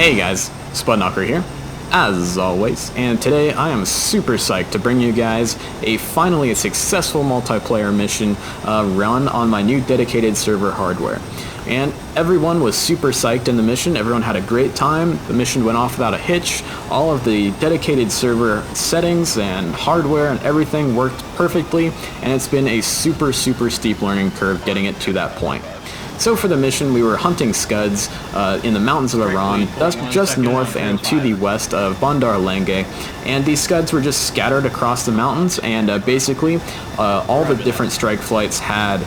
Hey guys, SCUD here, as always, and today I am super psyched to bring you guys finally a successful multiplayer mission run on my new dedicated server hardware. And everyone was super psyched in the mission, everyone had a great time, the mission went off without a hitch, all of the dedicated server settings and hardware and everything worked perfectly, and it's been a super steep learning curve getting it to that point. So for the mission, we were hunting scuds in the mountains of Iran, just north and to the west of Bandar Lenge, and these scuds were just scattered across the mountains, and basically all the different strike flights had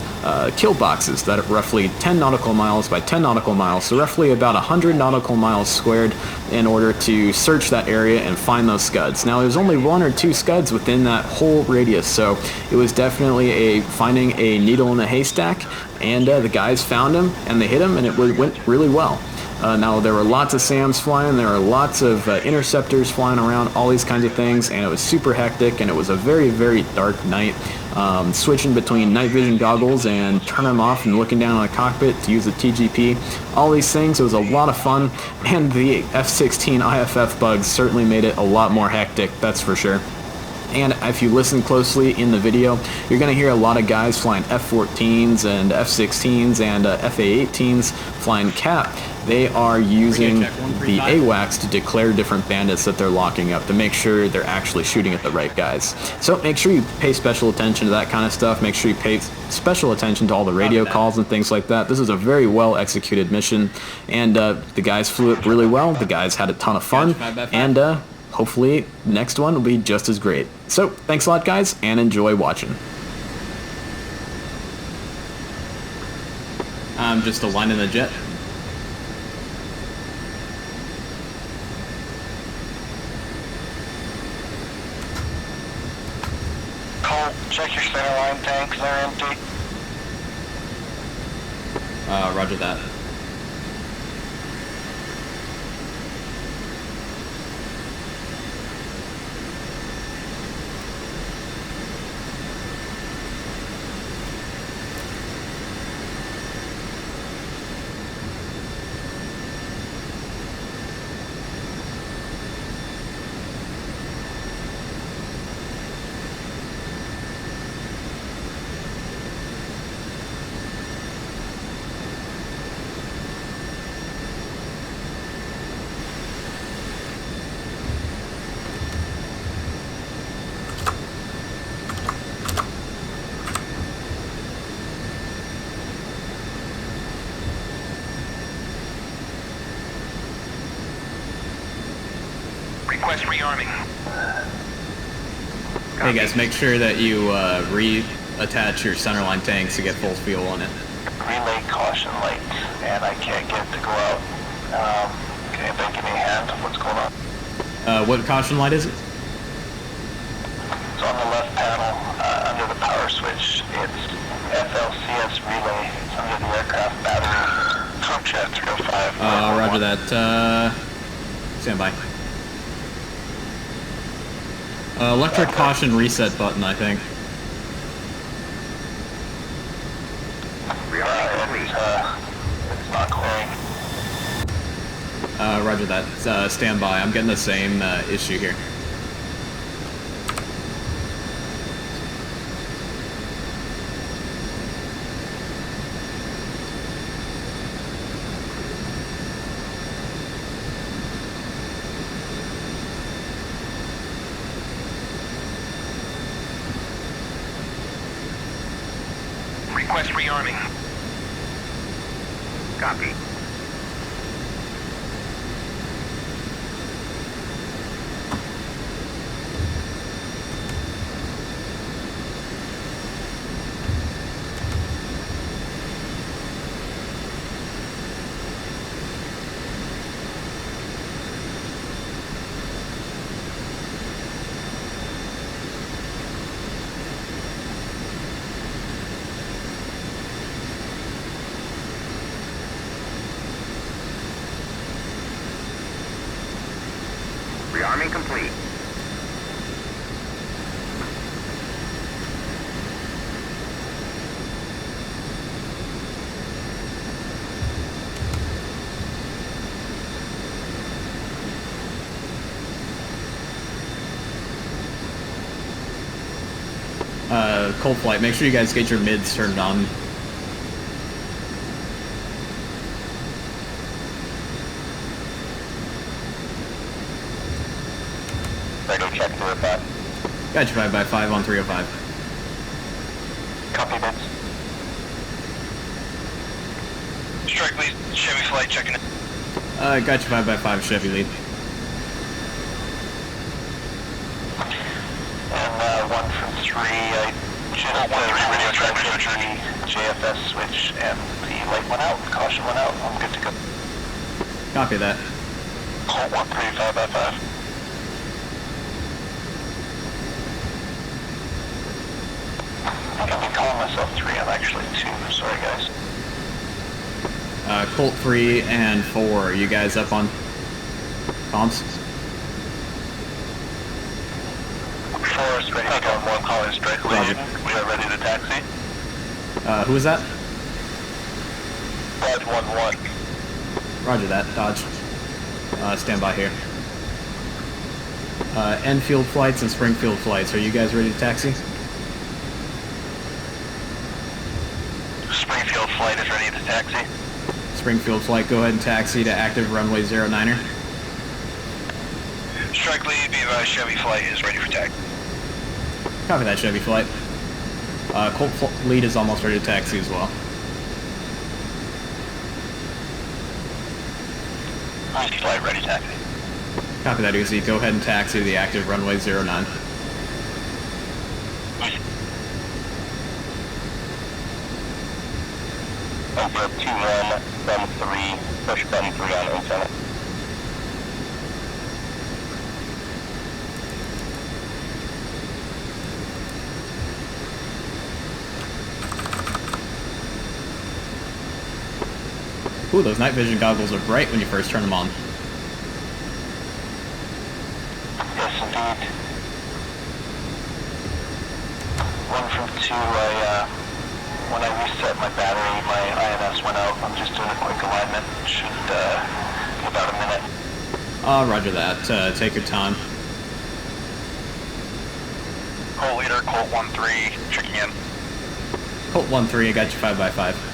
kill boxes that are roughly 10 nautical miles by 10 nautical miles, so roughly about 100 nautical miles squared in order to search that area and find those scuds. Now there's only one or two scuds within that whole radius, so it was definitely finding a needle in a haystack, and the guys found him and they hit him, and it went really well. Now there were lots of SAMs flying, there were lots of interceptors flying around, all these kinds of things, and it was super hectic, and it was a very dark night. Switching between night vision goggles and turning them off and looking down on the cockpit to use the TGP, all these things, it was a lot of fun, and the F-16 IFF bugs certainly made it a lot more hectic, that's for sure. And if you listen closely in the video, you're going to hear a lot of guys flying F-14s and F-16s and FA-18s flying CAP. They are using the AWACS to declare different bandits that they're locking up to make sure they're actually shooting at the right guys. So make sure you pay special attention to that kind of stuff. Make sure you pay special attention to all the radio calls and things like that. This is a very well executed mission, and the guys flew it really well. The guys had a ton of fun, and hopefully next one will be just as great. So thanks a lot guys, and enjoy watching. I'm just aligning the jet. Cole, check your center line tanks, they're empty. Roger that. Request rearming. Hey guys, make sure that you reattach your centerline tanks to get full fuel on it. Relay caution light, and I can't get it to go out. Can anybody give me a hand? What's going on? What caution light is it? It's on the left panel, under the power switch. It's FLCS relay. It's under the aircraft battery. Comchat 305. Roger that. Stand by. Electric caution reset button, I think. It's not clearing. Roger that. Stand by. I'm getting the same issue here. Request rearming. Copy. Rearming complete. cold flight, make sure you guys get your mids turned on. Radio check 305. Got you 5x5 on 305. Copy mids. Strike lead, Chevy flight checking in. Got you 5x5 Chevy lead. And 1 from 3, I just radio transfer the JFS switch and the light went out, caution went out, I'm good to go. Copy that. Call 135 by 5. I think I've been calling myself 3, I'm actually 2, sorry guys. Colt 3 and 4, you guys up on comms? 4 is ready to go, 1 calling strike lead, Roger. we are ready to taxi. Who is that? Dodge 1-1. Roger that, Dodge. Stand by here. Enfield flights and Springfield flights, are you guys ready to taxi? Springfield flight is ready to taxi. Springfield flight, go ahead and taxi to active runway 09er. Strike lead, be advised, Chevy flight is ready for tag. Copy that, Chevy flight. Colt lead is almost ready to taxi as well. Uzi flight ready to taxi. Copy that, Uzi. Go ahead and taxi to the active runway 09. Over 2-1, button 3, push button 3 on antenna. Ooh, those night vision goggles are bright when you first turn them on. Yes, indeed. 1 from 2, when I reset my battery, my INS went out. I'm just doing a quick alignment. Should be about a minute. Roger that. Take your time. Colt leader, Colt 1-3, checking in. Colt 1-3, I got you 5x5.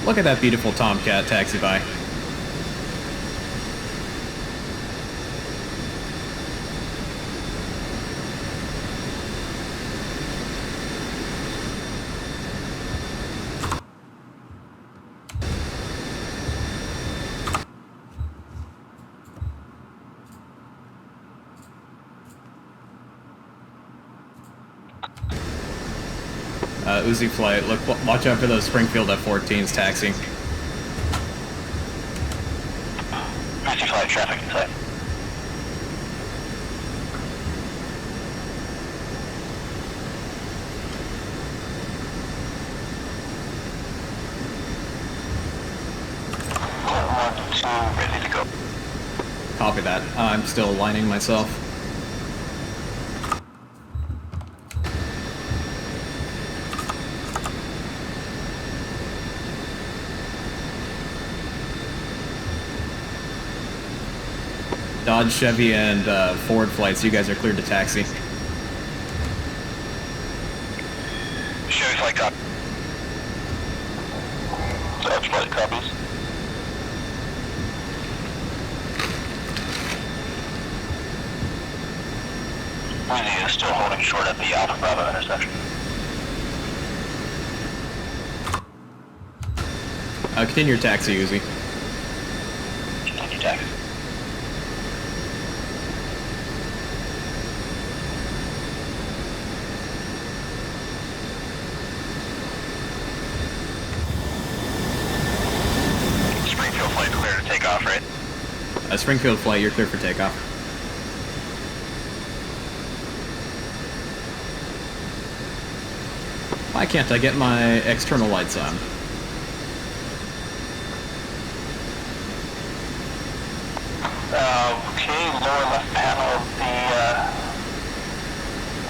Look at that beautiful Tomcat taxi by. Uzi flight, look, watch out for those Springfield F-14s taxiing. Uzi flight, traffic inside. Colt 1-2, ready to go. Copy that. I'm still aligning myself. Dodge, Chevy, and Ford flights, you guys are cleared to taxi. Chevy flight copy. Dodge flight copies. Uzi is still holding short at the Alpha Bravo intersection. Continue your taxi, Uzi. Continue taxi. Springfield flight clear to take off, right? Springfield flight, you're clear for takeoff. Why can't I get my external lights on? Okay, lower left panel, the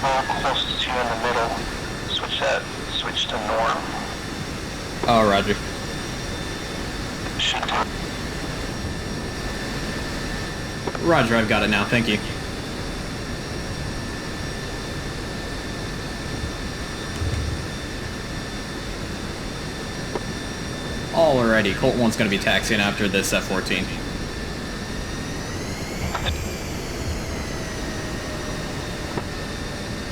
row closest to you in the middle, switch to norm. Oh, roger. Should do. Roger, I've got it now, thank you. Alrighty, Colt 1's going to be taxiing after this F-14.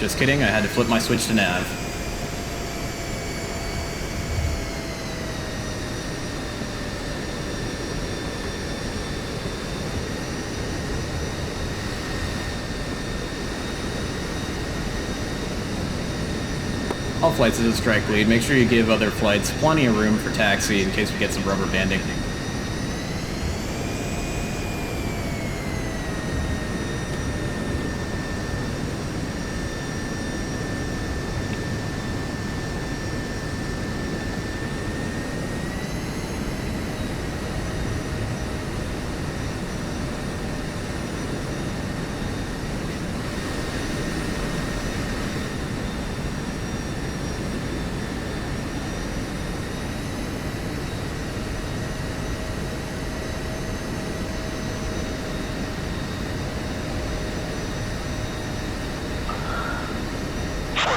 Just kidding, I had to flip my switch to nav. All flights is a strike lead. Make sure you give other flights plenty of room for taxi in case we get some rubber banding.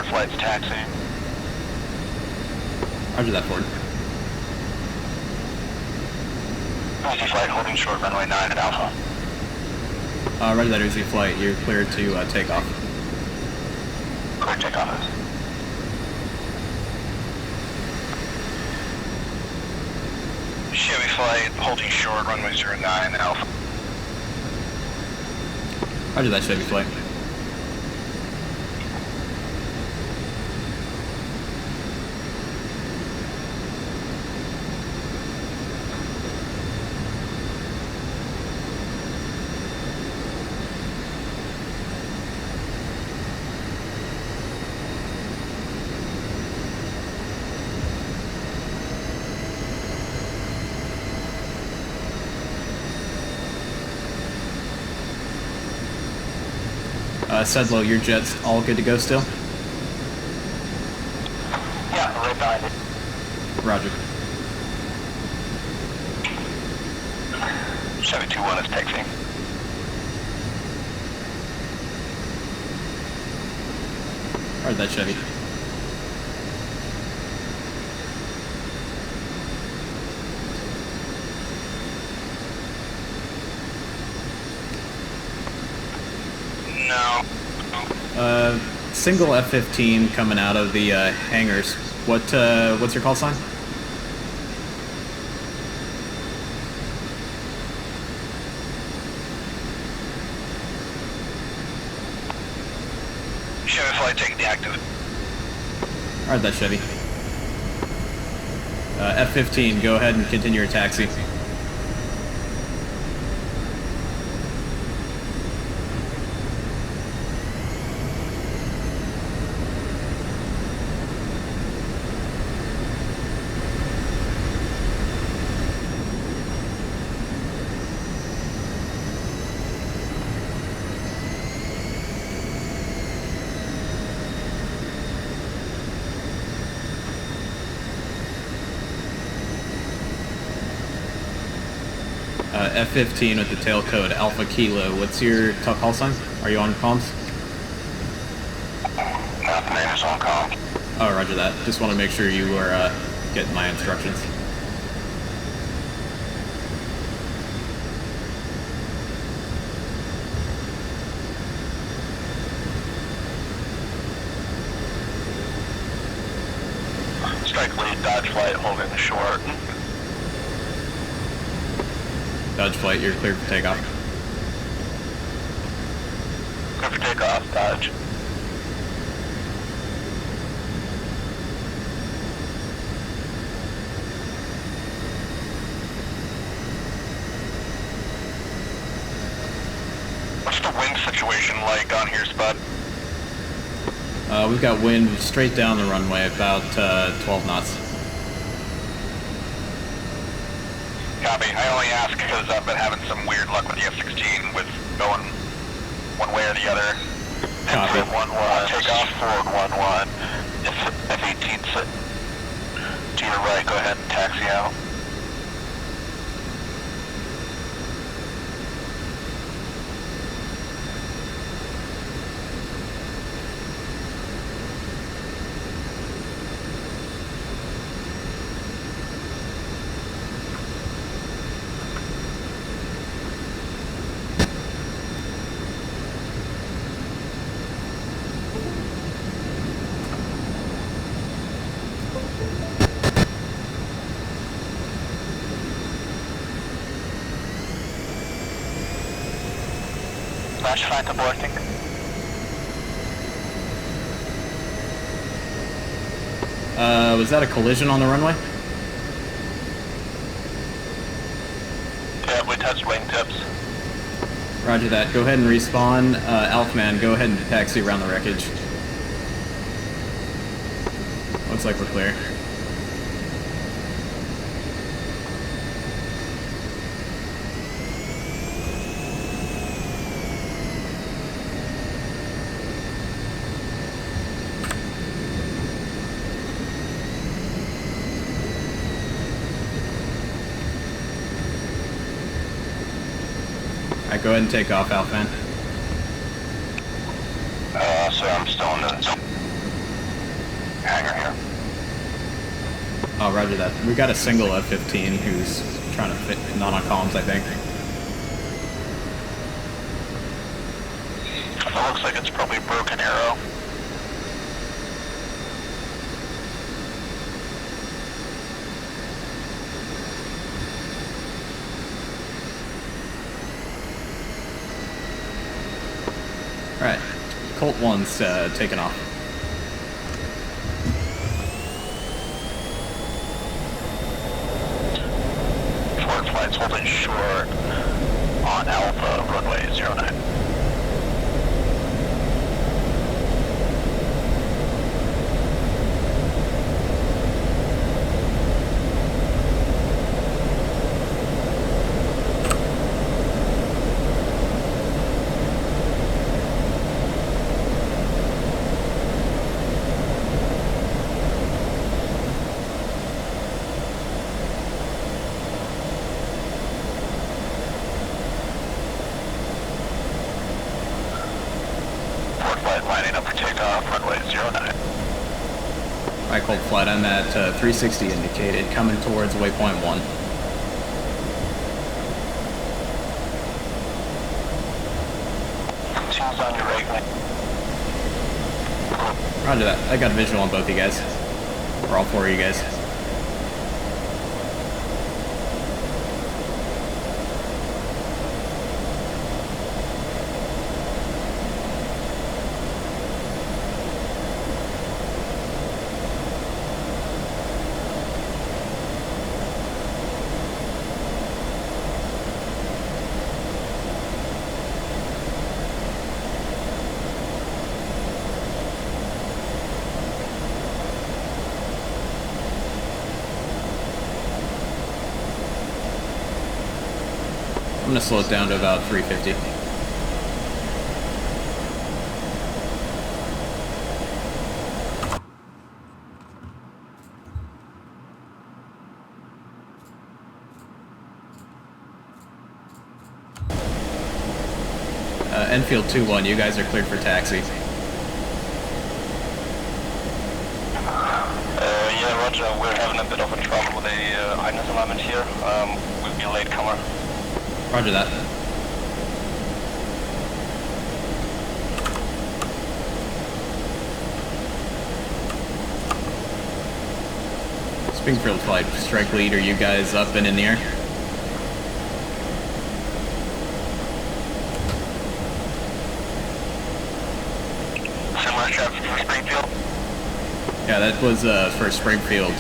Flight's taxiing. Roger that, Ford. Easy flight holding short runway 9 at Alpha. Roger that, Uzi flight. You're cleared to take off. Clear takeoff. Chevy flight holding short runway 09 Alpha. Roger that, Chevy flight. Sedlow, your jet's all good to go still? Yeah, right behind it. Roger. Chevy 21 is taxiing. Roger that, Chevy. No. Single F-15 coming out of the hangars. What's your call sign? Chevy flight taking deactive. Alright, that Chevy. F-15, go ahead and continue your taxi. F-15 with the tail code Alpha Kilo. What's your call sign? Are you on comms? Nothing, man, is on call. Oh, roger that. Just want to make sure you were getting my instructions. Strike lead, Dodge flight holding short. Dodge flight, you're cleared for takeoff. Clear for takeoff, Dodge. What's the wind situation like on here, Spud? We've got wind straight down the runway, about 12 knots. Copy. I only ask because I've been having some weird luck with the F-16 with going one way or the other. Copy. 11, takeoff, forward 11. F-18 sit to your right, go ahead and taxi out. Launch flight aborting. Was that a collision on the runway? Yeah, we touched wingtips. Roger that. Go ahead and respawn. Alpman, go ahead and taxi around the wreckage. Looks like we're clear. Alright, go ahead and take off, Alpman. So I'm still in the hangar here. Oh, roger that. We got a single F-15 who's trying to fit not on columns, I think. It looks like it's probably a broken arrow. Alright, Colt 1's taken off. Forward flight's holding short on Alpha, runway 09. Lining up for takeoff, runway 09. Alright, Colt Flight, I'm at 360 indicated, coming towards waypoint 1. Two's on your right wing. Roger that. I got a visual on both you guys. Or all four of you guys. I'm gonna slow it down to about 350. Enfield 2-1, you guys are cleared for taxi. Yeah, roger. We're having a bit of a trouble with a highness alignment here. We'll be a latecomer. Roger that. Springfield Flight, strike lead, are you guys up and in the air? Similar traffic for Springfield. Yeah, that was for Springfield.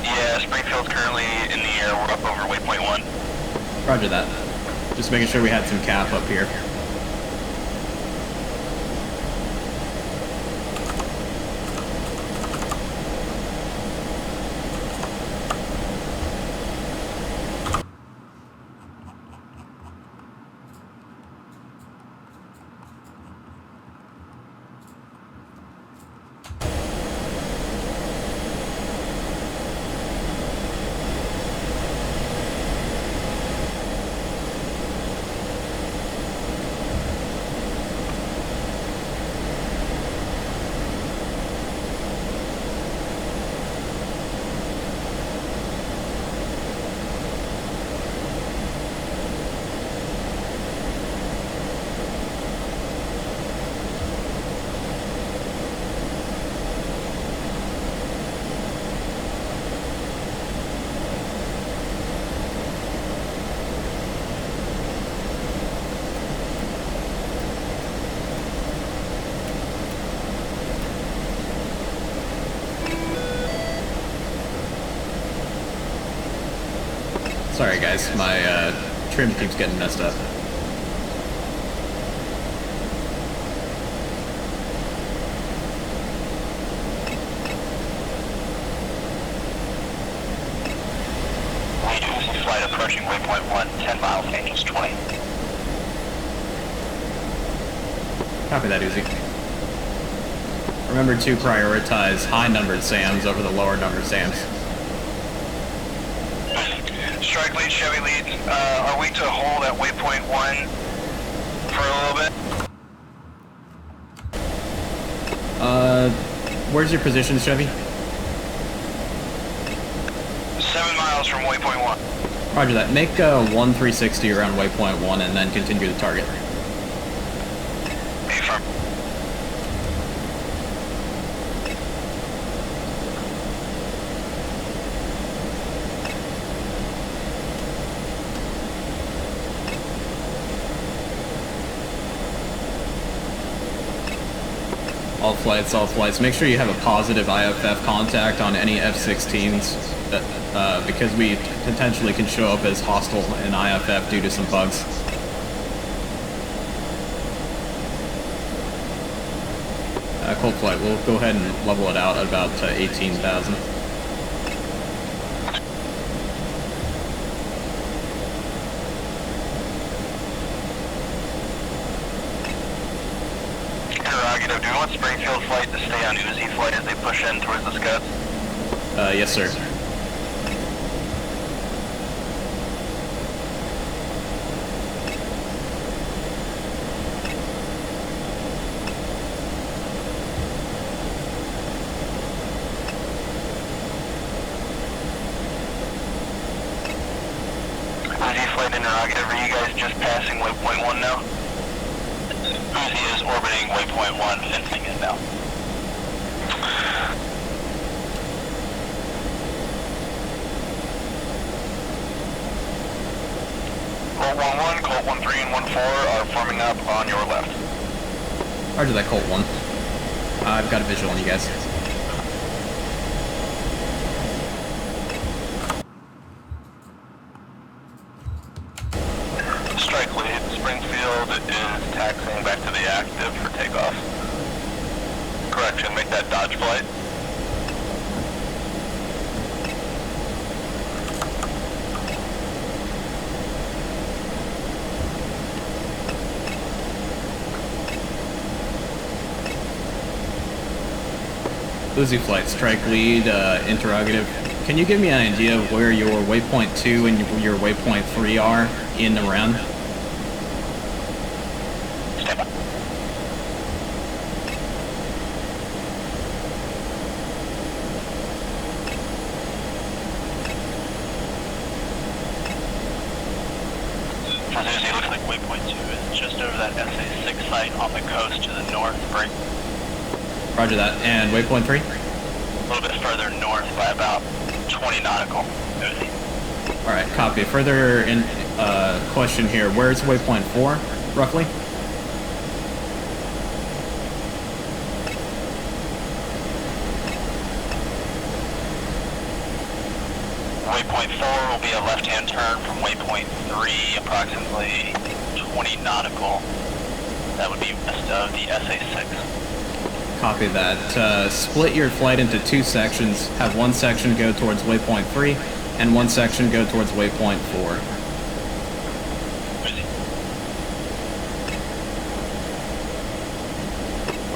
Yeah, Springfield's currently in the air. We're up over waypoint 1. Roger that. Just making sure we had some cap up here. Sorry guys, my trim keeps getting messed up. Lead Uzi flight approaching waypoint 1, 10 miles, angels 20. Copy that, Uzi. Remember to prioritize high-numbered SAMs over the lower-numbered SAMs. Strike lead, Chevy lead. Are we to hold at waypoint 1 for a little bit? Where's your position, Chevy? 7 miles from waypoint 1. Roger that. Make 1360 around waypoint 1 and then continue to target. Affirm. All flights. Make sure you have a positive IFF contact on any F-16s, because we potentially can show up as hostile in IFF due to some bugs. Cold flight, we'll go ahead and level it out at about 18,000. Interrogative, do you want Springfield flight to stay on Uzi flight as they push in towards the SCUD? Yes, sir. Uzi flight interrogative, are you guys just passing waypoint 1 now? Uzi is orbiting waypoint 1, fencing it now. Colt 1-1, Colt 1-3, and 1-4 are forming up on your left. Roger that, Colt 1. I've got a visual on you guys. Strike lead, Springfield is taxiing back to the active for takeoff. Correction, make that Dodge flight. Uzi flight, strike lead, interrogative. Can you give me an idea of where your waypoint 2 and your waypoint 3 are in the round? Stand by. Uzi, looks like waypoint 2 is just over that SA-6 site on the coast to the north, right? Roger that. And waypoint 3? A little bit further north by about 20 nautical. Uzi. Alright, copy. Further in question here, where's waypoint 4, roughly? Waypoint 4 will be a left-hand turn from waypoint 3, approximately 20 nautical. That would be west of the SA-6. Copy that. Split your flight into 2 sections. Have one section go towards waypoint 3, and one section go towards waypoint 4.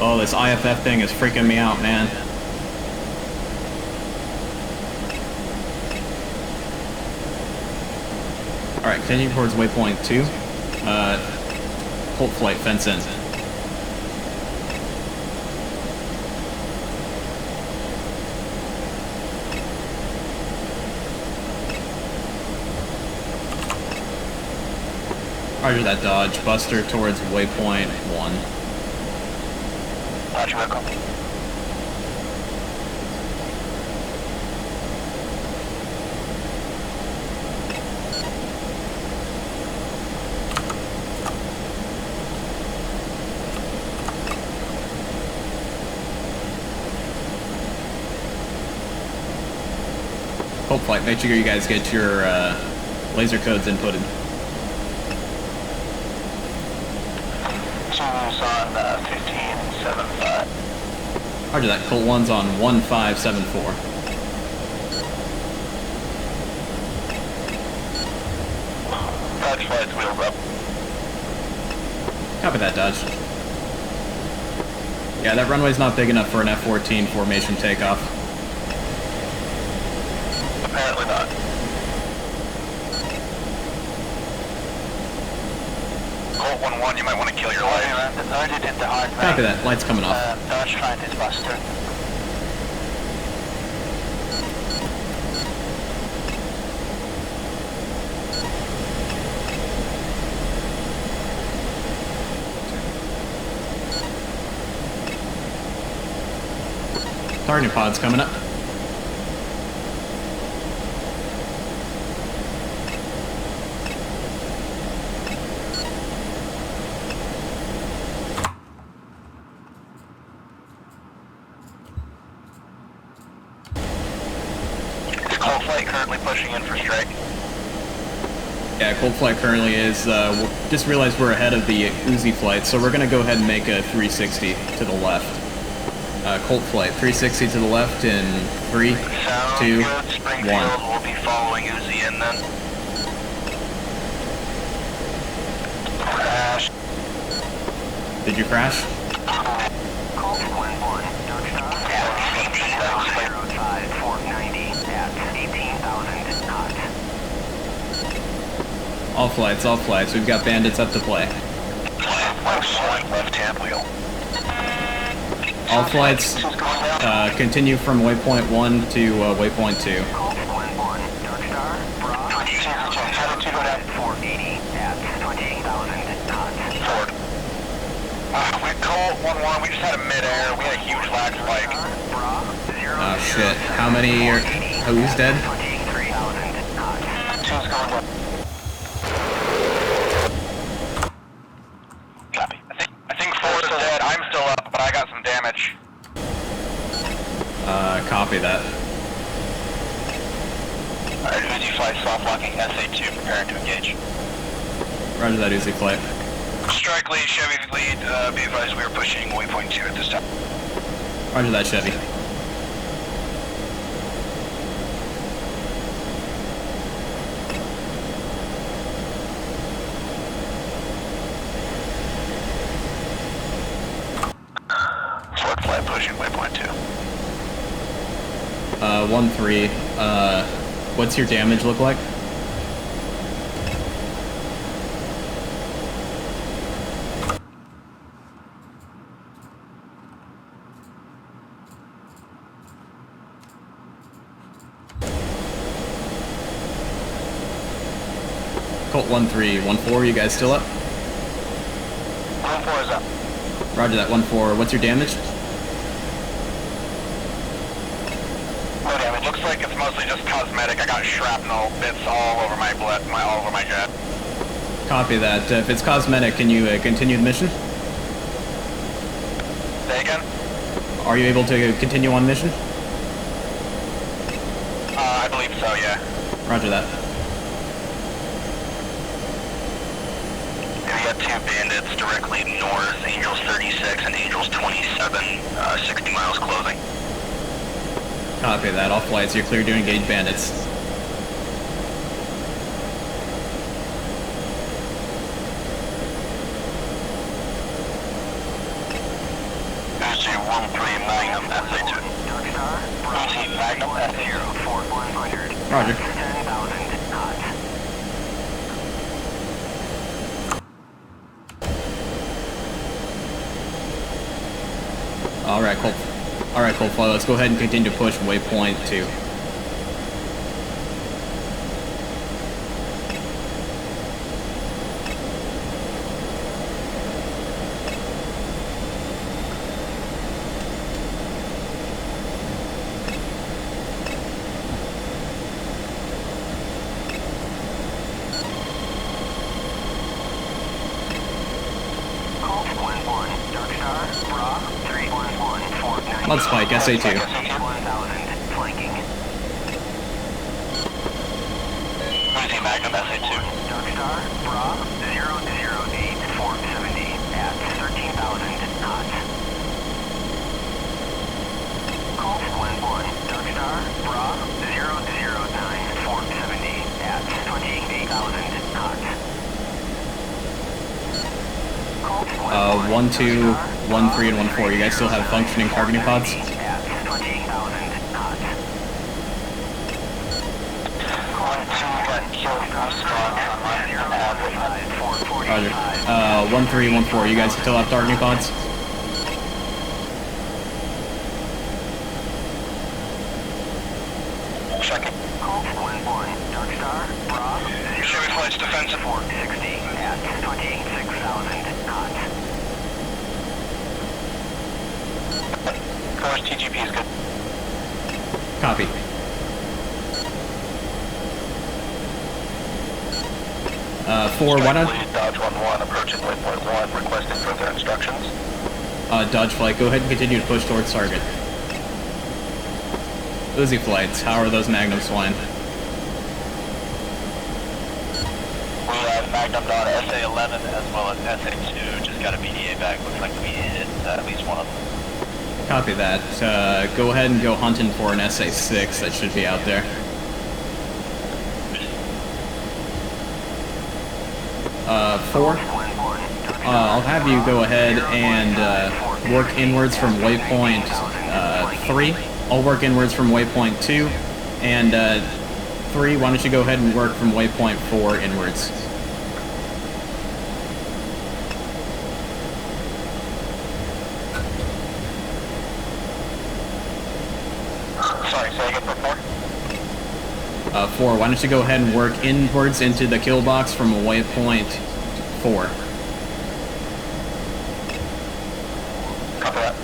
Oh, this IFF thing is freaking me out, man. Alright, continue towards waypoint 2. Colt flight, fence in. Roger that, Dodge. Buster towards waypoint 1. Roger, welcome. Colt flight, make sure you guys get your Laser code's inputted. Zulu's on 1575. Roger that. Colt 1's on 1574. Dodge flights, wheels up. Copy that, Dodge. Yeah, that runway's not big enough for an F-14 formation takeoff. Apparently not. Colt 1-1, you might want to kill your life. Already did the hard main. Copy that. Light's coming off. Dodge find is buster. Targeting pod's coming up. Is Cold Flight currently pushing in for strike? Yeah, Cold Flight currently is. Just realized we're ahead of the Uzi flight, so we're going to go ahead and make a 360 to the left. Colt Flight, 360 to the left in 3, Sounds 2, good. Springfield 1. will be following Uzi in then. Crash. Did you crash? Colt 1-1, Dodge Star, 18,005, 490 at 18,000 knots. All flights. We've got bandits up to play. Left hand wheel. All flights continue from waypoint 1 to waypoint 2. Colt 1-1, Dodge Star, Bra, 480 at 28,000 knots. Forward. We Colt 1-1, we just had a mid-air. We had a huge lag spike. Bra, 0, Oh shit. How many are... Who's dead? 23,000 knots. Two's going down. Copy. I think 4 is dead. I'm still up, but I got some damage. Copy that. Alright, Uzi flight soft locking SA2, preparing to engage. Roger that, Uzi flight. Strike lead, Chevy lead, be advised we are pushing waypoint 2 at this time. Roger that, Chevy. Sword flight pushing waypoint 2. 1-3. What's your damage look like? Colt 1-3. 1-4, you guys still up? 1-4 is up. Roger that, 1-4. What's your damage? No damage. Looks like it's mostly just cosmetic. I got shrapnel bits all over my blood, all over my jet. Copy that. If it's cosmetic, can you continue the mission? Say again? Are you able to continue on mission? I believe so, yeah. Roger that. We got 2 bandits directly north, Angels 36 and Angels 27, 60 miles closing. Copy that. All flights, you're clear to engage bandits. Uzi 1-3 Magnum SA2. Dodge Star, Bra, Uzi Magnum SA2. 100 Roger. 10,000 knots. Alright, Colt. Alright, Colt Flight, let's go ahead and continue to push waypoint 2. Colt 1-1, Dodge Star, Bra, 311, 490. Mud Spike, SA2. 1,000 flanking. Uzi Magnum Star, Bra, 008, 470 at 13,000 knots. Colt 11, Dark Star, Bra, 009, 470 at 28,000 knots. 1, 2, 1, 3, and 1, 4. You guys still have functioning targeting pods? At 28,000 knots. 1, 2 got killed from spawn on my Roger. 1, 3, 1, 4. You guys still have targeting pods? Second. Colt 11, Dark Star, Bra, Chevy flight's defensive. 460 at 26,000 knots. Course TGP is good. Copy. Four, why not? Lead Dodge 1-1 approaching waypoint 1, requesting further instructions. Dodge flight, go ahead and continue to push towards target. Uzi flights, how are those Magnums flying? We have Magnum on SA-11 as well as SA-2. Just got a BDA back. Looks like we hit at least one of them. Copy that. Go ahead and go hunting for an SA-6 that should be out there. Four. I'll have you go ahead and work inwards from waypoint 3. I'll work inwards from waypoint 2. And 3, why don't you go ahead and work from waypoint 4 inwards. Sorry, say again for 4? 4, why don't you go ahead and work inwards into the kill box from waypoint 4. Copy that.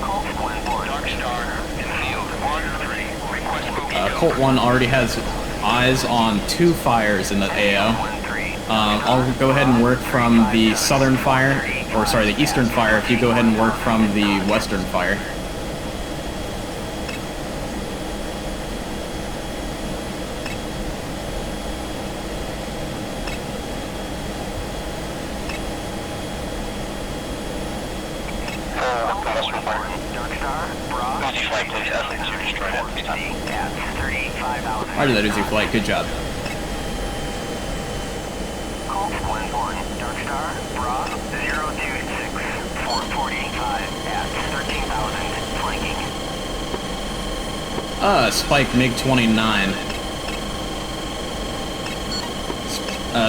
Colt 11, Dark Star, in field 1-3, request bogey. Colt 1 already has eyes on 2 fires in the AO. 1-3. I'll go ahead and work from the southern fire, or sorry, the eastern fire, if you go ahead and work from the western fire. Dark Star, Bra, Uzi flight, please. SA-2 destroyed at this time. at 35,000. Roger that, Uzi flight, good job. Colt 11, Dark Star, Bra, 026, 445 at 13,000, flanking. Spike MiG-29.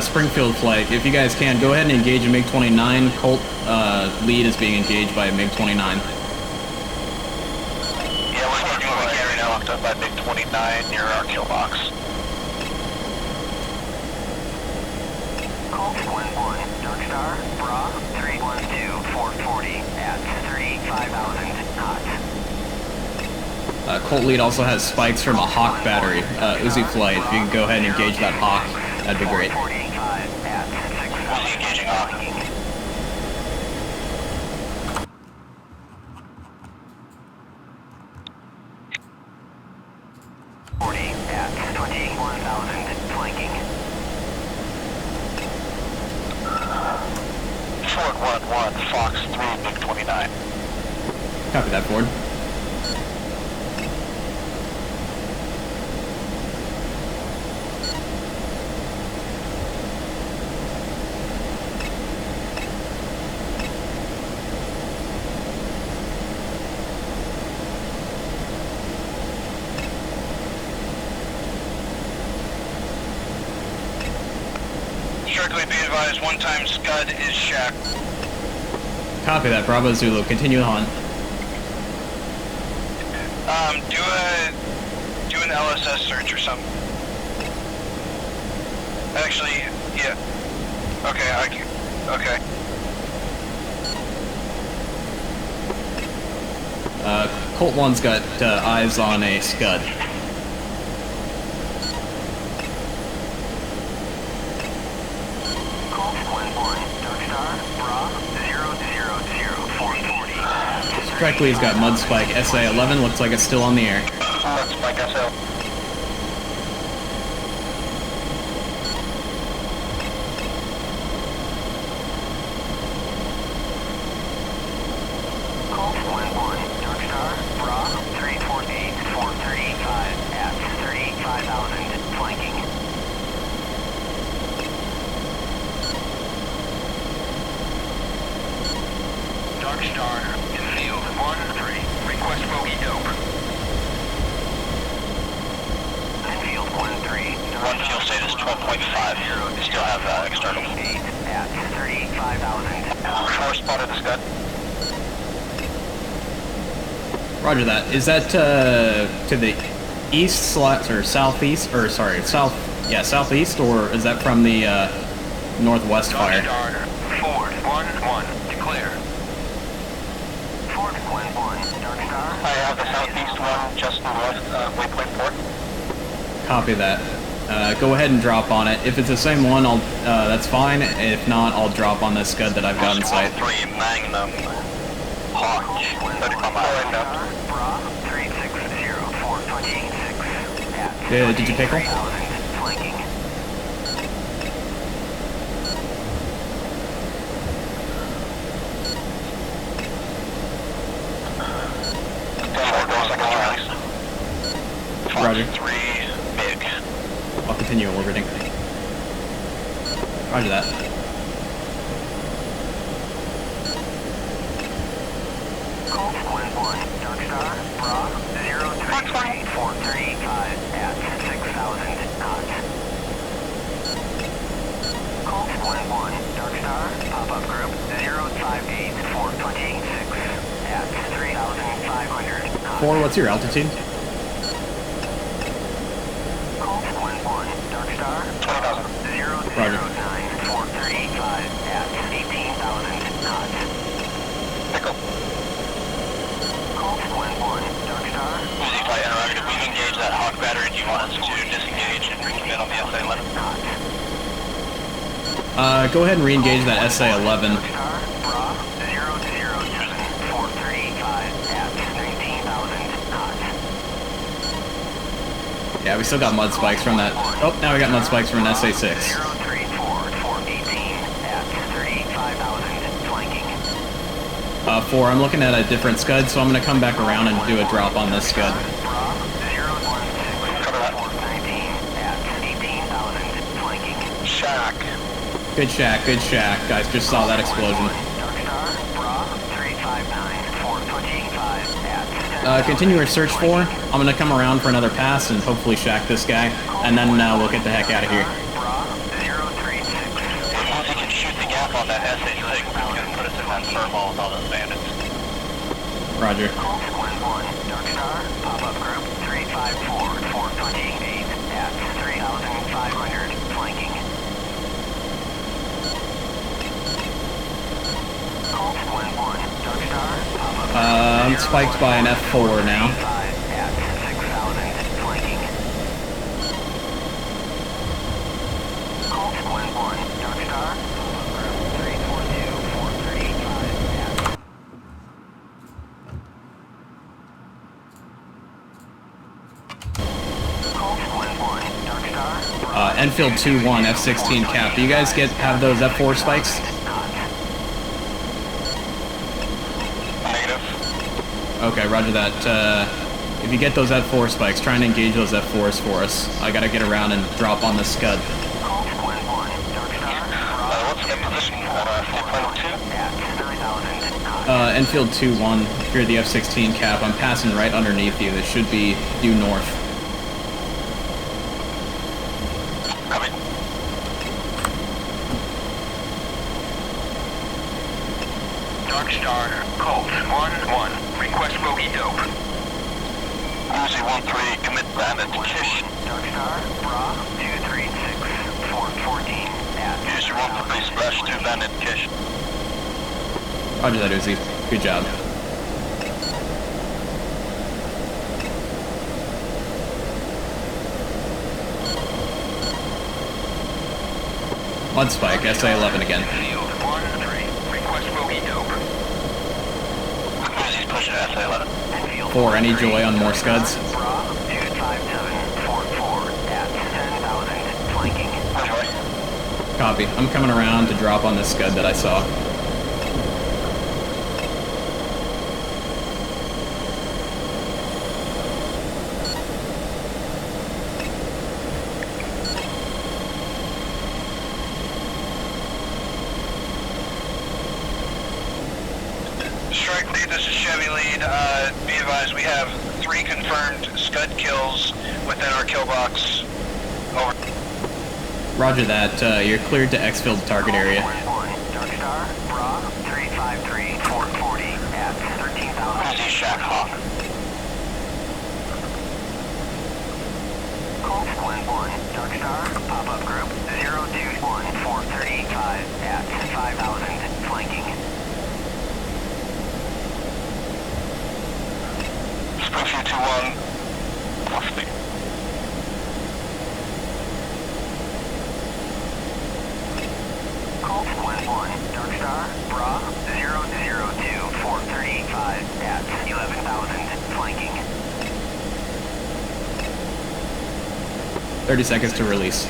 Springfield flight, if you guys can, go ahead and engage a MiG-29. Colt lead is being engaged by a MiG-29. Yeah, we're doing what we can right now. Locked up by MiG-29 near our kill box. Colt 11, Dark Star, Bra, 312, 440 at 35,000 knots. Colt lead also has spikes from a Hawk battery. Uzi flight, if you can go ahead and engage that Hawk, that'd be great. 445 at 6,000, Engaging Hawk. flanking. At 21,000, flanking. Ford 1-1, Fox 3, MiG-29. Copy that, Ford. Strictly be advised, one-time SCUD is shack. Copy that, Bravo Zulu, continue on. Do an LSS search or something. Actually, yeah. Okay, okay. Colt 1's got eyes on a SCUD. Colt 11, Dark Star, Bra, 000, 440. Strike Lee's got Mud Spike SA-11, looks like it's still on the air. Let's spike SL. star, in field 1-3. Request bogey dope. In field 1-3. One fuel status 12.5. We still have external. At 35,000. Shore spotted the SCUD. Roger that. Is that to the east or southeast, or sorry, southeast, or is that from the northwest fire? Starter, Ford 1-1, declare. Ford 1-1, Dark Star. I have the southeast one just north of waypoint 4. Copy that. Go ahead and drop on it. If it's the same one, I'll that's fine. If not, I'll drop on the SCUD that I've got in sight. 3 Magnum Hawk. Bra 360-426 at Did you pickle? 3,000 flanking. Roger. 3 MiG. I'll continue orbiting. Roger that. Colt 1-1, Dark Star, Bra 033-435 at 6,000 knots. Colt 1-1, Dark Star, pop-up group 058-426 at 3,500 knots. 4, what's your altitude? Colt 1-1, Dark Star, 20,000. 009-435 at 18,000 knots. Pickle. Colt 1-1, Dark Star, Uzi flight interrogative. We've engaged that Hawk battery. Do you want us to disengage and recommit on the SA-11? Go ahead and re-engage that SA-11. Dark Star, Bra 007-435 at 19,000 knots. Yeah, we still got mud spikes from that. Oh, now we got mud spikes from an SA-6. 034-418 at 35,000 flanking. 4, I'm looking at a different SCUD, so I'm going to come back around and do a drop on this SCUD. Bra 016-419 at 18,000 flanking. Shack. Good shack, good shack. Guys, just saw that explosion. Dark Star, Bra 359-425 at Continue our search 4. I'm going to come around for another pass and hopefully shack this guy, and then we'll get the heck out of here. Bra 036. Once you can shoot the gap on that SA-6, it's going to put us in that furball with all those bandits. Roger. Colt 1-1, Dark Star, pop-up group 354-428 at 3,500 flanking. Colt 1-1, Dark Star, pop-up I'm spiked by an F4 now. at 6,000 flanking. Colt 1-1, Dark Star, pop-up group 342-435 at Colt 1-1, Dark Star, Enfield 2-1, F-16 cap. Do you guys have those F4 spikes? Negative. Okay, roger that. If you get those F4 spikes, try and engage those F4s for us. I gotta get around and drop on the SCUD. Colt 1-1, Dark Star, What's the position? 4.2? at 9,000 knots. Enfield 2-1, if you're the F-16 cap, I'm passing right underneath you. This should be due north. Copy. Dark Star, Colt 1-1, request bogey dope. Uzi 1-3, commit bandit to Kish. Dark Star, Bra 236-414 at Uzi 1-3, splash 2 bandit Kish. Roger that, Uzi. Good job. Mud spike, SA-11 again. Field 1-3, request bogey dope. Uzi's pushing SA-11. Field 4, any joy on more SCUDs? Bra 257-44 at 10,000 flanking. Enjoy. Copy. I'm coming around to drop on this SCUD that I saw. Strike lead, this is Chevy lead. Be advised, we have 3 confirmed SCUD kills within our kill box. Over. Roger that. You're cleared to Exfil target area. Dark Star, Bra, 353, 440 at 13,000. Easy Shack Hawk. Colt 1-1, Dark Star, pop-up group, 0 Dude 1, 435 at 5,000, flanking. Springfield 2-1, off speed. Colt 1-1, Dark Star, Bra, 002, 435 at 11,000, flanking. 30 seconds to release.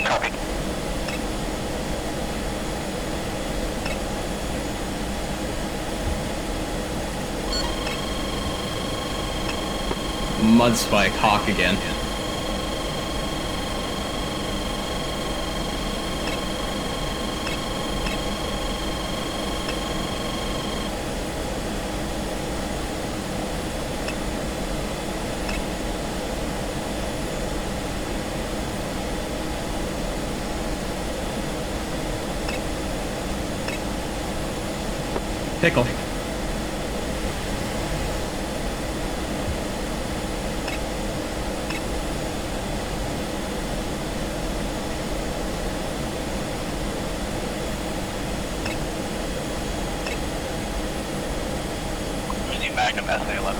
Copy. Mud spike, Hawk again. Pickle. Magnum SA-11.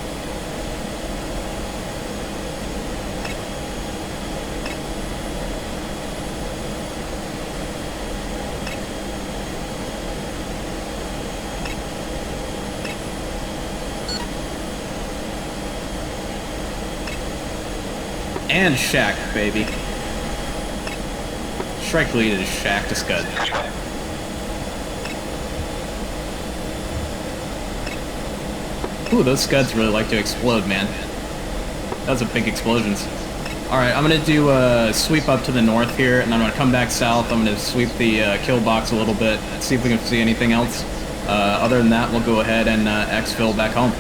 And Shack, baby. Strike lead is Shack to Scud. Ooh, those Scuds really like to explode, man. Those are big explosions. Alright, I'm gonna do a sweep up to the north here, and I'm gonna come back south. I'm gonna sweep the kill box a little bit, see if we can see anything else. Other than that, we'll go ahead and exfil back home.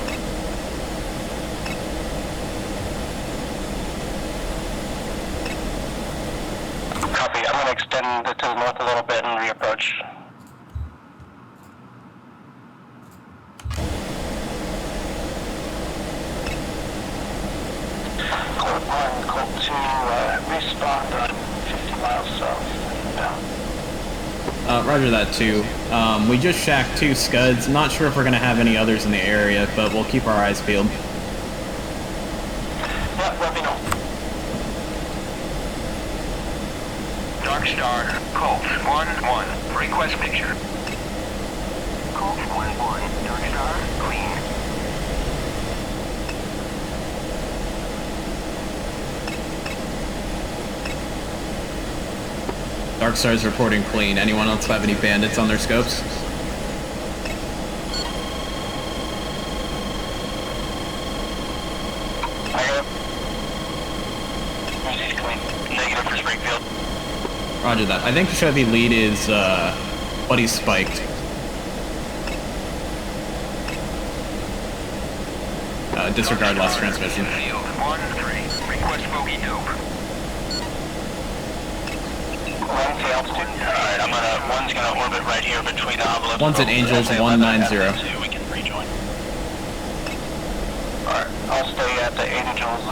Copy. I'm going to extend it to the north a little bit and reapproach. Colt 1, Colt 2, respawned on 50 miles south. Down. Roger that too. We just shacked 2 Scuds. Not sure if we're gonna have any others in the area, but we'll keep our eyes peeled. Yeah, let me know. Dark Star, Colt 1-1, request picture. Colt 1-1, Dark Star, clean. Dark Star's reporting clean. Anyone else have any bandits on their scopes? I got it. Easy's clean. Negative for Springfield. Roger that. I think Chevy lead is, Buddy spiked. Disregard last transmission. Field 1-3, request bogey dope. One's the altitude. Alright, one's gonna orbit right here between the envelopes. One's at Angels 190. We can rejoin. Alright, I'll stay at the Angels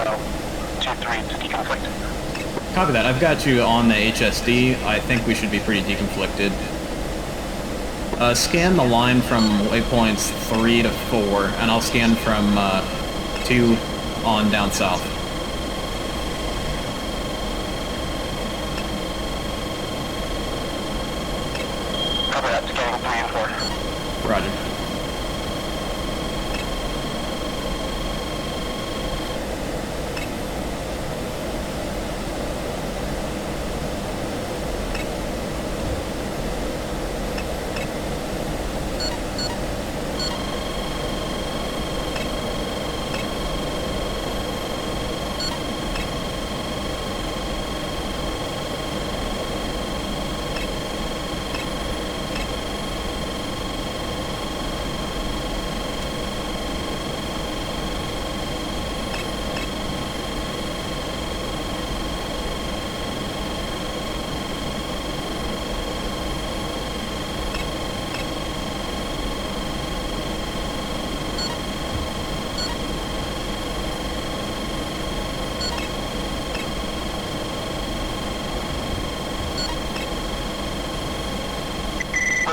2-3 to deconflict. Copy that. I've got you on the HSD. I think we should be pretty deconflicted. Scan the line from waypoints 3 to 4, and I'll scan from 2 on down south. Cover that, scanning 3 and 4. Roger.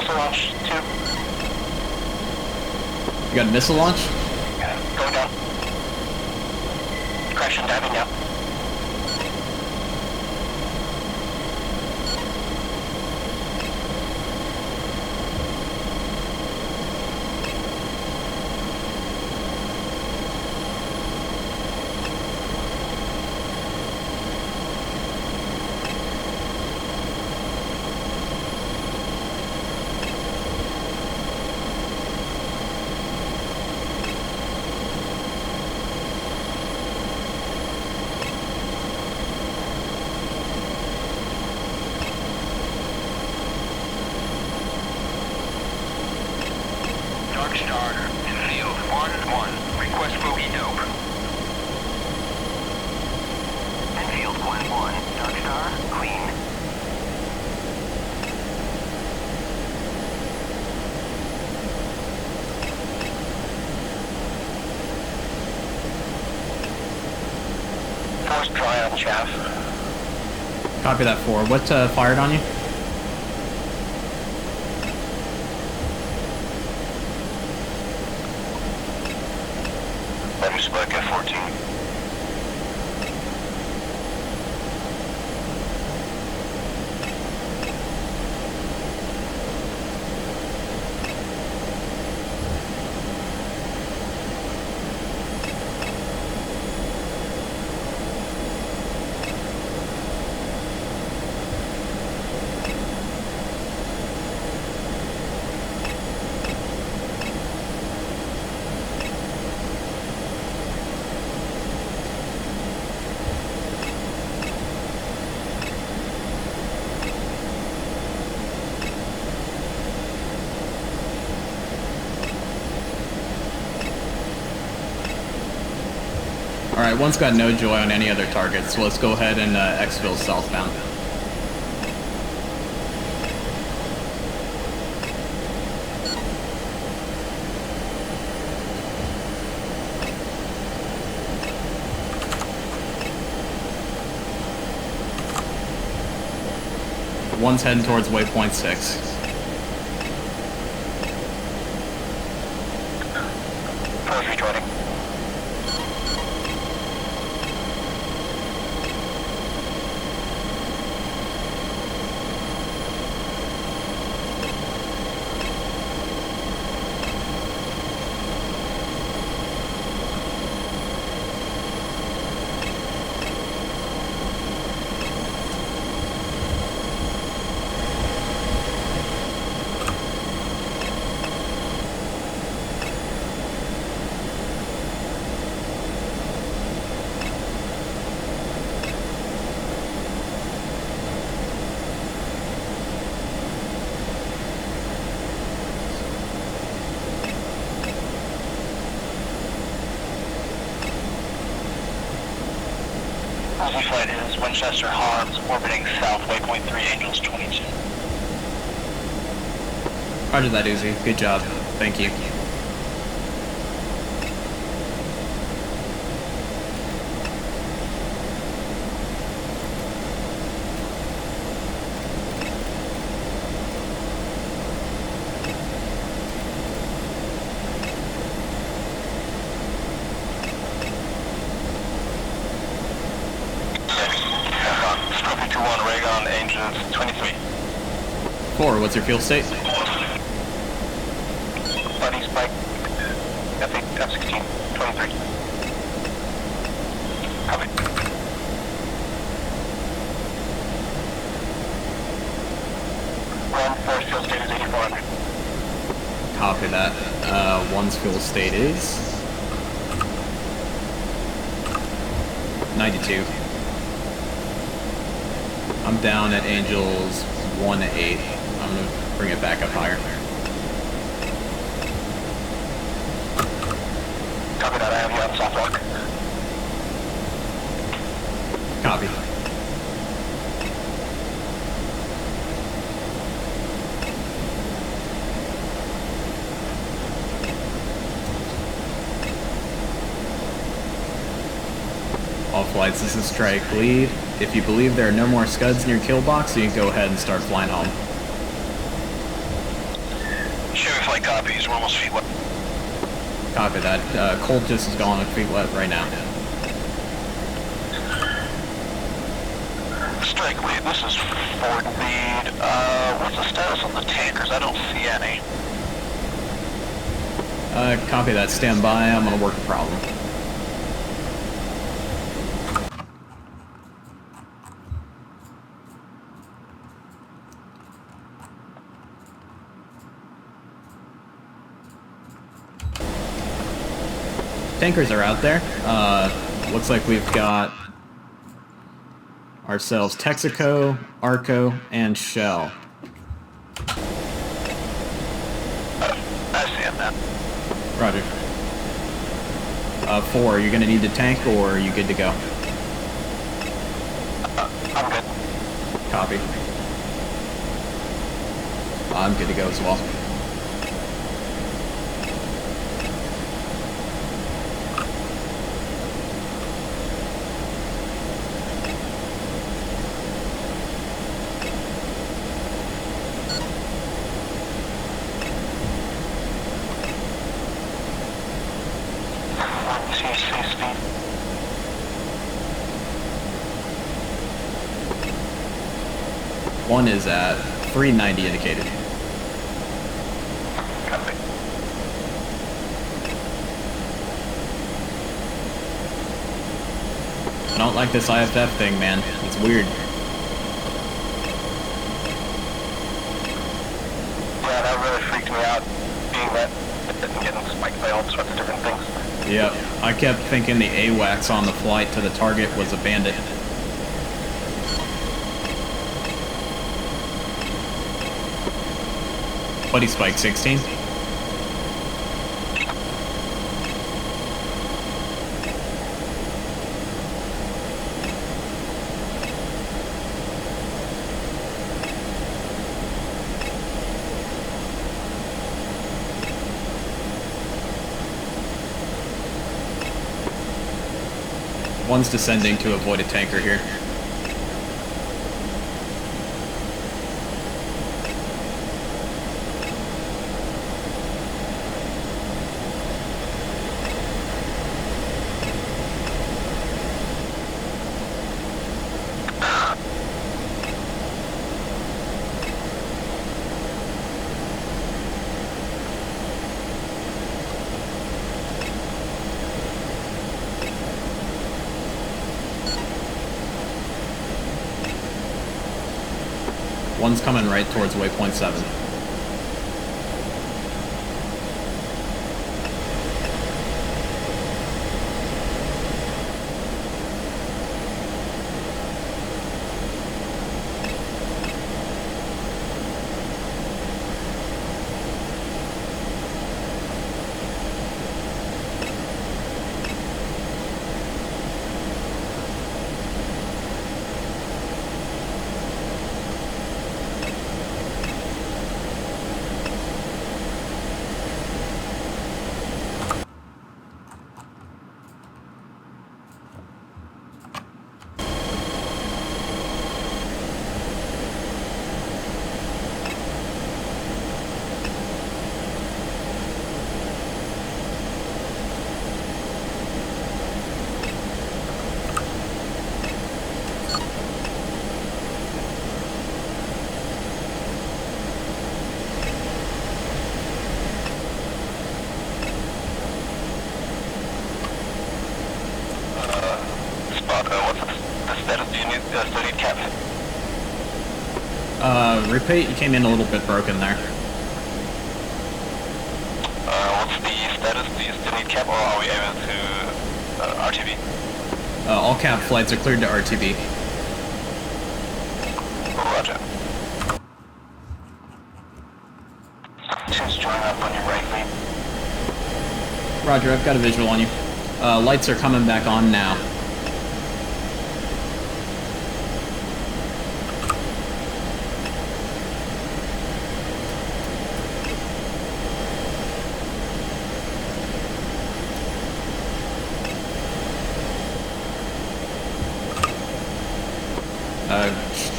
Missile launch 2. You got a missile launch? Yeah, going down. Crash and diving now. Dark Star, Infield 1-1. Request bogey dope. Infield 1-1. Dark Star, clean. Force dry on chaff. Copy that 4. What fired on you? Better spike F-14. Alright, one's got no joy on any other targets, so let's go ahead and Exfil southbound. One's heading towards waypoint 6. Force rejoining. Aussie flight is Winchester Hans, orbiting south, waypoint 3, Angels 22. Roger that, Uzi. Good job. Thank you. Raygon, Angels 23. 4, what's your fuel state? Buddy spike, F8, F16, 23. Copy. Run, first fuel state is 8400. Copy that. One's fuel state is 92. I'm down at Angels 1-8. I'm gonna bring it back up higher. Copy that, I have you on soft lock. Copy. All flights, this is strike lead. If you believe there are no more SCUDs in your kill box, you can go ahead and start flying home. I copy. We're almost feet wet. Copy that. Colt just is going feet wet right now. Strike lead, this is Ford lead. What's the status on the tankers? I don't see any. Copy that. Stand by. I'm gonna work the problem. Tankers are out there. Looks like we've got ourselves Texaco, Arco, and Shell. I see him now. Roger. 4, are you gonna need to tank, or are you good to go? I'm good. Copy. I'm good to go as well. One is at 390 indicated. Copy. I don't like this IFF thing, man. It's weird. Yeah, that really freaked me out, being that it didn't get spiked by all sorts of different things. Yep. I kept thinking the AWACS on the flight to the target was a bandit. Buddy Spike 16. One's descending to avoid a tanker here. One's coming right towards waypoint 7. Repeat, you came in a little bit broken there. What's the status? Do you still need cap, or are we able to RTB? All cap flights are cleared to RTB. Roger. Two's drawing up on your right lead. Roger, I've got a visual on you. Lights are coming back on now.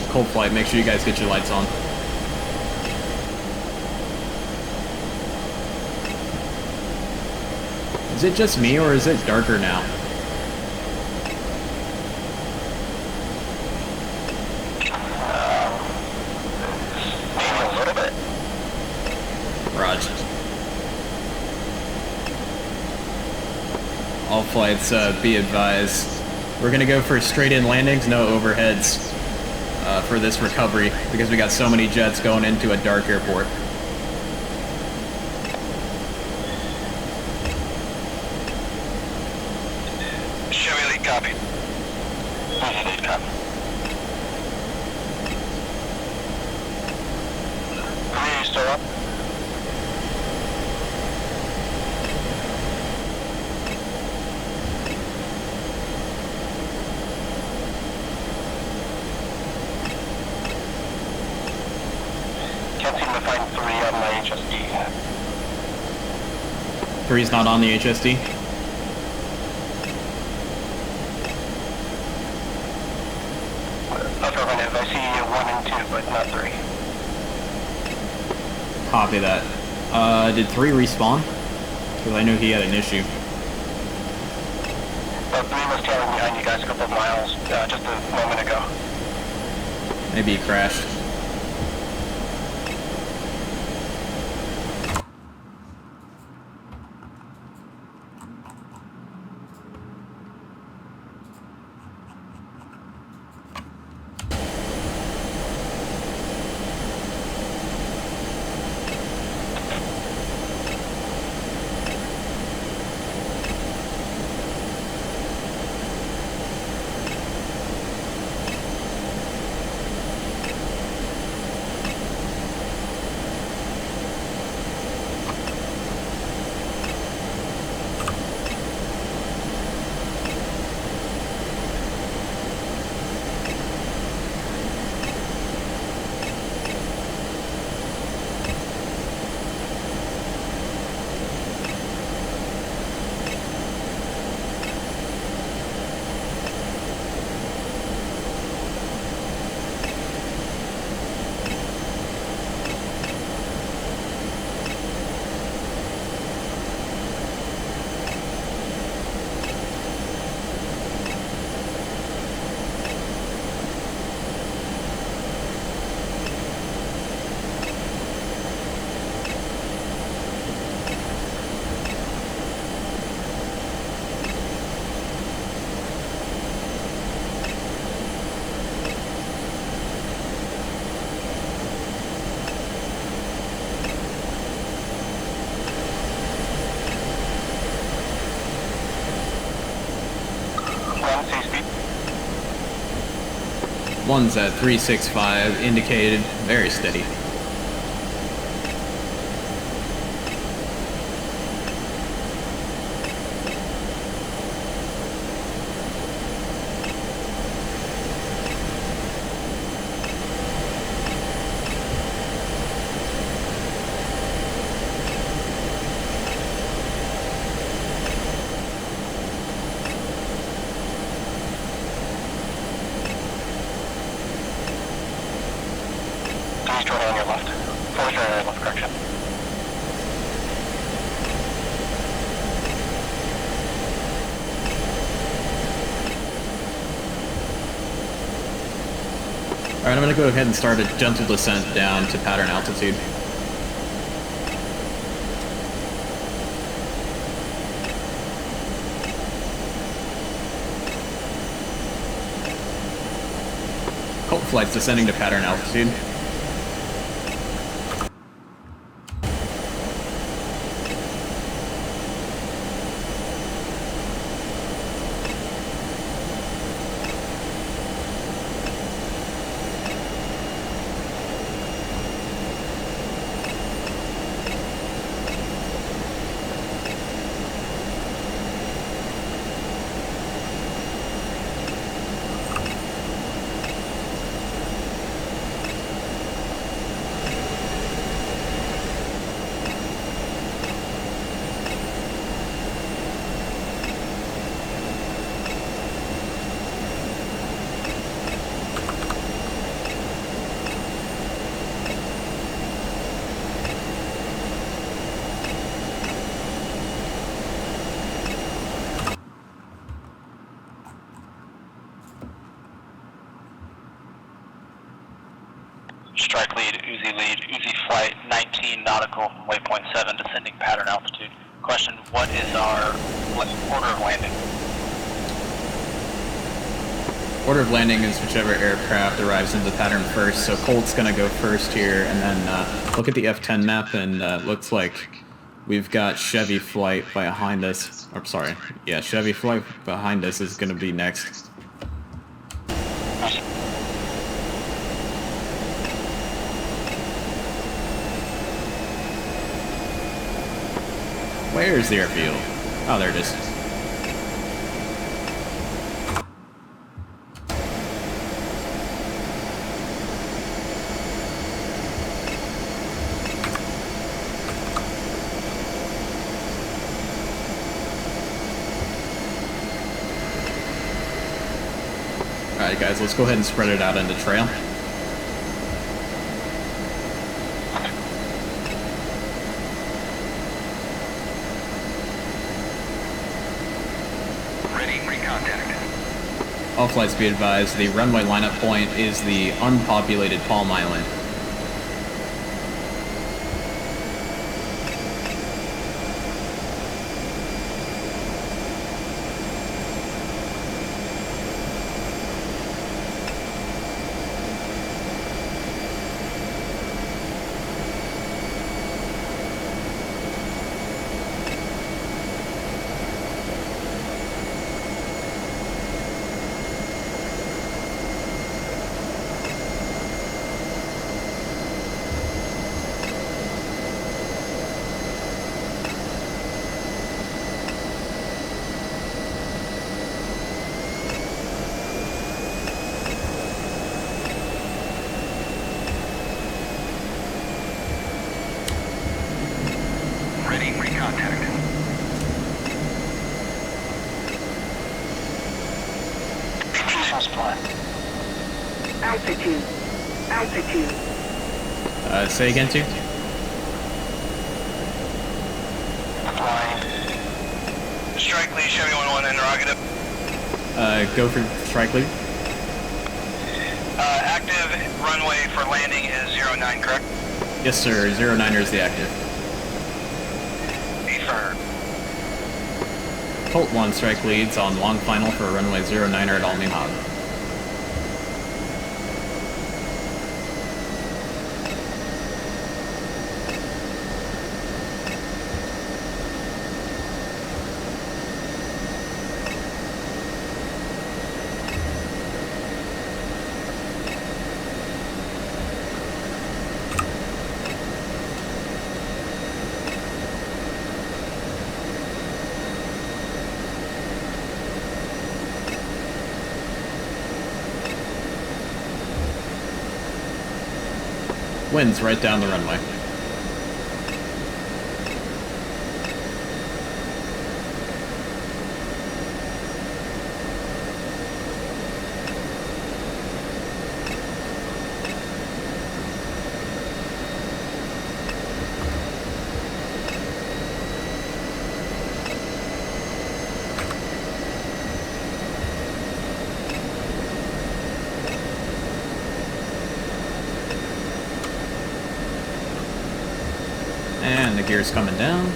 Cold flight, make sure you guys get your lights on. Is it just me, or is it darker now? Maybe a little bit. Raj. All flights, be advised. We're gonna go for straight-in landings, no overheads, for this recovery, because we got so many jets going into a dark airport. Chevy lead copy. Easy lead copy. Are you still up? Can't seem to find 3 on my HSD. 3's not on the HSD. Affirmative, I see 1 and 2, but not 3. Copy that. Did 3 respawn? Because I knew he had an issue. But 3 was tailing behind you guys a couple of miles just a moment ago. Maybe he crashed. One's at 365, indicated, very steady. Destroyer on your left. Force on your left, correction. Alright, I'm gonna go ahead and start a gentle descent down to pattern altitude. Hope flight's descending to pattern altitude. Strike lead, Uzi flight 19 nautical from waypoint 7, descending pattern altitude. Question, what is our order of landing? Order of landing is whichever aircraft arrives into pattern first, so Colt's gonna go first here, and then look at the F-10 map, and looks like we've got Chevy flight behind us. Or, sorry, yeah, Chevy flight behind us is gonna be next. Where's the airfield? Oh, there it is. Alright guys, let's go ahead and spread it out into trail. All flights be advised, the runway lineup point is the unpopulated Palm Island. Altitude. Say again, too? Flying. Strike lead, Chevy 11 interrogative. Go for strike lead. Active runway for landing is 09, correct? Yes, sir. 09er is the active. Affirm. Colt 1 strike leads on long final for runway 09er at Almy Hog. Winds right down the runway. And the gear's coming down.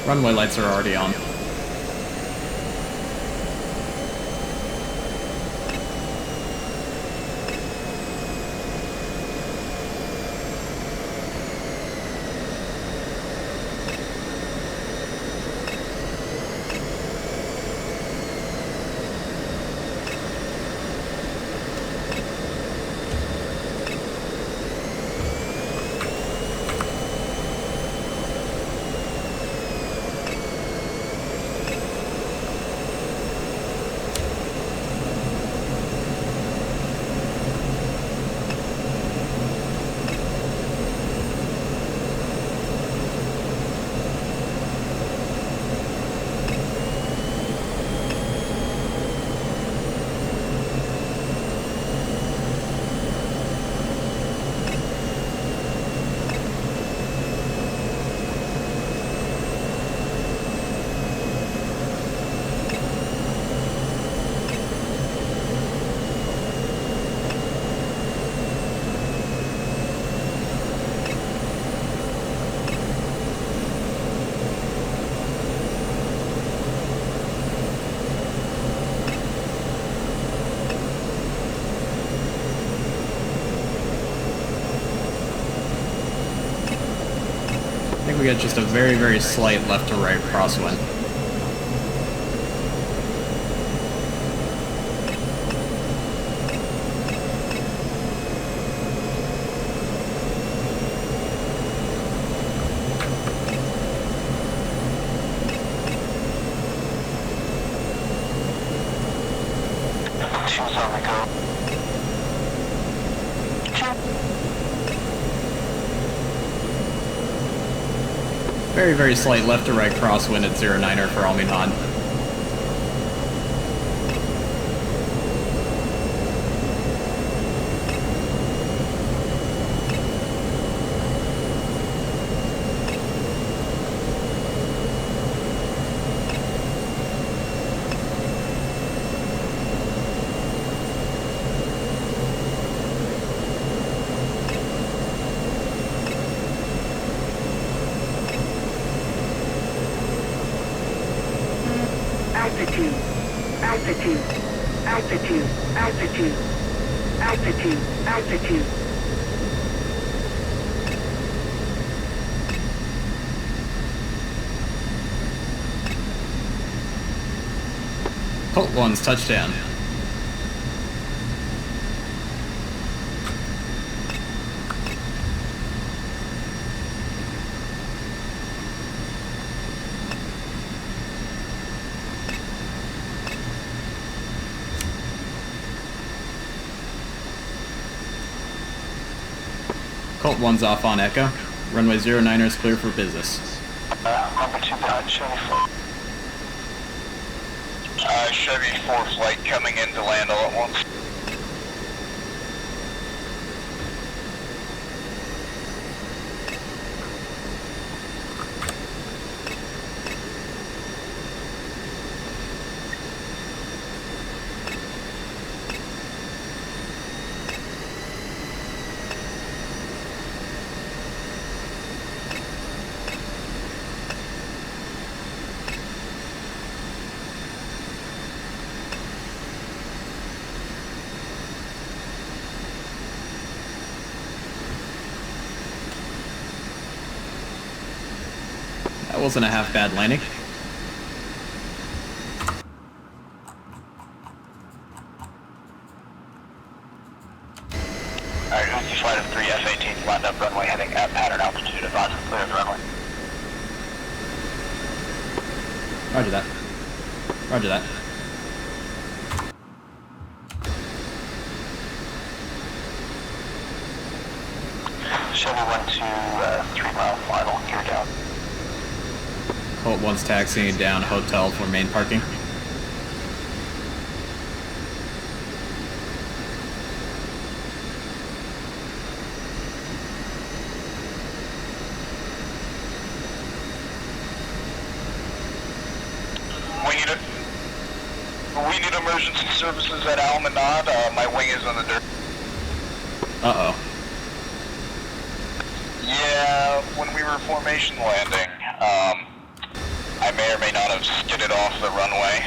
Runway lights are already on. we get just a very, very slight left to right crosswind. Two's on the go. Very, very slight left to right crosswind at 09er for Alminon. Altitude, altitude, altitude, altitude, altitude, altitude. Colt 1's touchdown. Colt 1's off on Echo. Runway 09er is clear for business. Number 2 behind Chevy flight. Chevy 4 flight coming in to land all at once. That wasn't a half bad landing. Alright, Uzi flight of 3 F-18 lined up runway heading at pattern altitude. Advise of clear of the runway. Roger that. Roger that. Chevy 1 to 3 mile final, gear down. Colt 1's taxiing down hotel for main parking. We need emergency services at Almanad. My wing is on the dirt. Uh-oh. Yeah, when we were formation landing, I may or may not have skidded off the runway,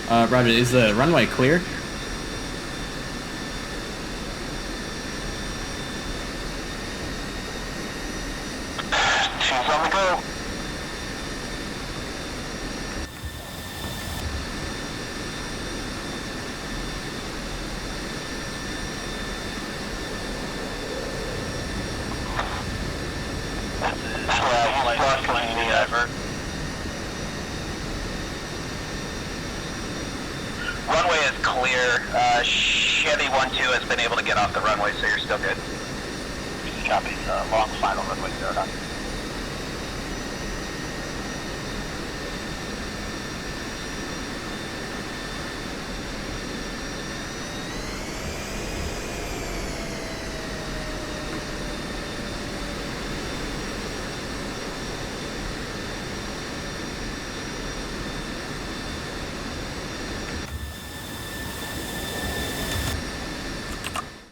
and, Roger, is the runway clear? Two's on the go. Runway is clear. Chevy 1-2 has been able to get off the runway, so you're still good. Copy. Long final runway 09.